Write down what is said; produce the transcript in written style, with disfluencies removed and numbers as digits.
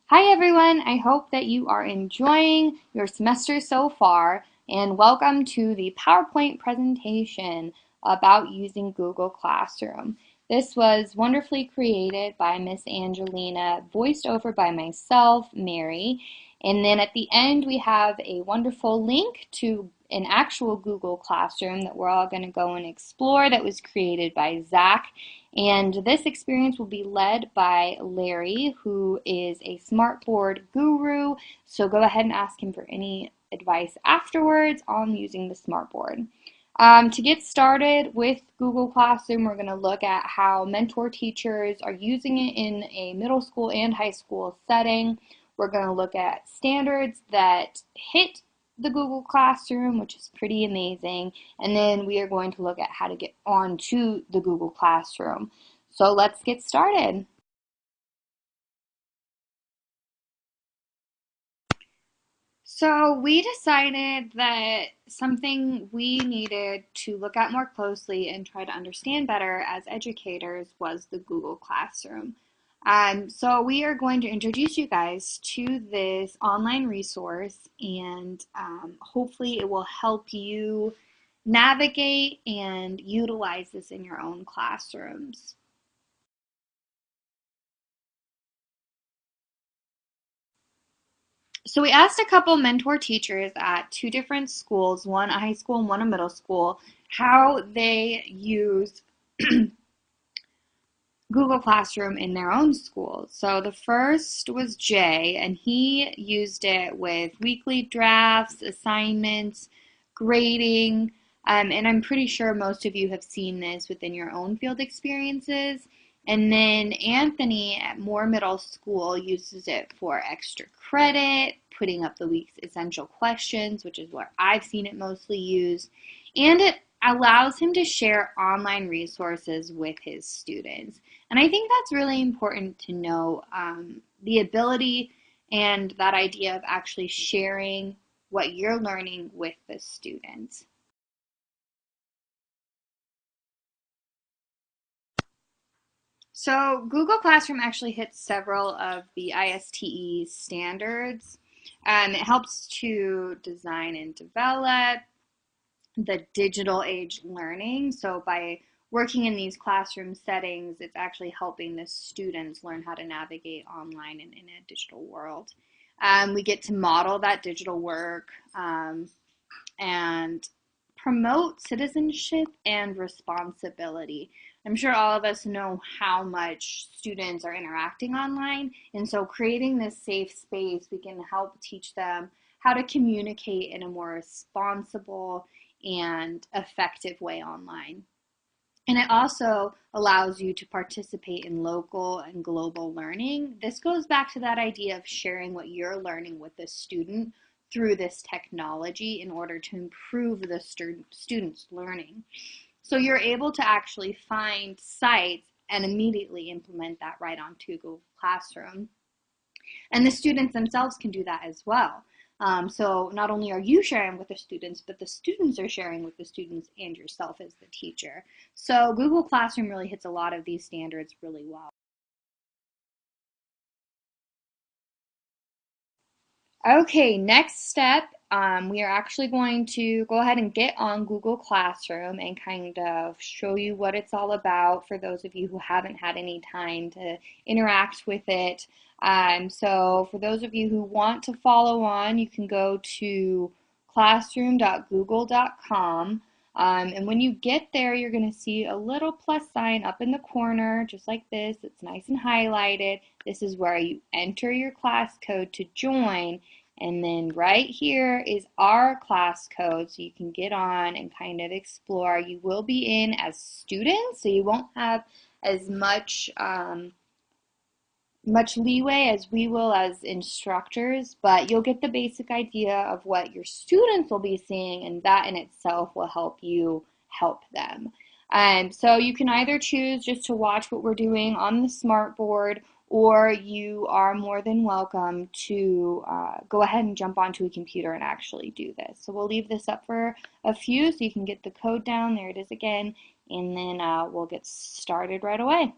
Hi everyone, I hope that you are enjoying your semester so far, and welcome to the PowerPoint presentation about using Google Classroom. This was wonderfully created by Miss Angelina, voiced over by myself, Mary, and then at the end we have a wonderful link to an actual Google Classroom that we're all going to go and explore that was created by Zach. And this experience will be led by Larry, who is a smartboard guru. So go ahead and ask him for any advice afterwards on using the smartboard. To get started with Google Classroom, we're going to look at how mentor teachers are using it in a middle school and high school setting. We're going to look at standards that hit the Google Classroom, which is pretty amazing, and then we are going to look at how to get onto the Google Classroom. So let's get started. So we decided that something we needed to look at more closely and try to understand better as educators was the Google Classroom. So we are going to introduce you guys to this online resource, and hopefully it will help you navigate and utilize this in your own classrooms. So we asked a couple mentor teachers at two different schools, one a high school and one a middle school, how they use Google Classroom in their own schools. So the first was Jay, and he used it with weekly drafts, assignments, grading, and I'm pretty sure most of you have seen this within your own field experiences. And then Anthony at Moore Middle School uses it for extra credit, putting up the week's essential questions, which is where I've seen it mostly used, and it allows him to share online resources with his students. And I think that's really important to know, the ability and that idea of actually sharing what you're learning with the students. So Google Classroom actually hits several of the ISTE standards. It helps to design and develop the digital age learning. So by working in these classroom settings, it's actually helping the students learn how to navigate online and in a digital world. We get to model that digital work and promote citizenship and responsibility. I'm sure all of us know how much students are interacting online, and so creating this safe space, we can help teach them how to communicate in a more responsible and effective way online. And it also allows you to participate in local and global learning. This goes back to that idea of sharing what you're learning with the student through this technology in order to improve the student's learning. So you're able to actually find sites and immediately implement that right onto Google Classroom. And the students themselves can do that as well. So not only are you sharing with the students, but the students are sharing with the students and yourself as the teacher. So Google Classroom really hits a lot of these standards really well. Okay, next step, we are actually going to go ahead and get on Google Classroom and kind of show you what it's all about for those of you who haven't had any time to interact with it. So for those of you who want to follow on, you can go to classroom.google.com. And when you get there, you're going to see a little plus sign up in the corner, just like this. It's nice and highlighted. This is where you enter your class code to join. And then right here is our class code, so you can get on and kind of explore. You will be in as students, so you won't have as much leeway as we will as instructors, but you'll get the basic idea of what your students will be seeing, and that in itself will help you help them. So you can either choose just to watch what we're doing on the smartboard, or you are more than welcome to go ahead and jump onto a computer and actually do this. So we'll leave this up for a few so you can get the code down. There it is again, and then we'll get started right away.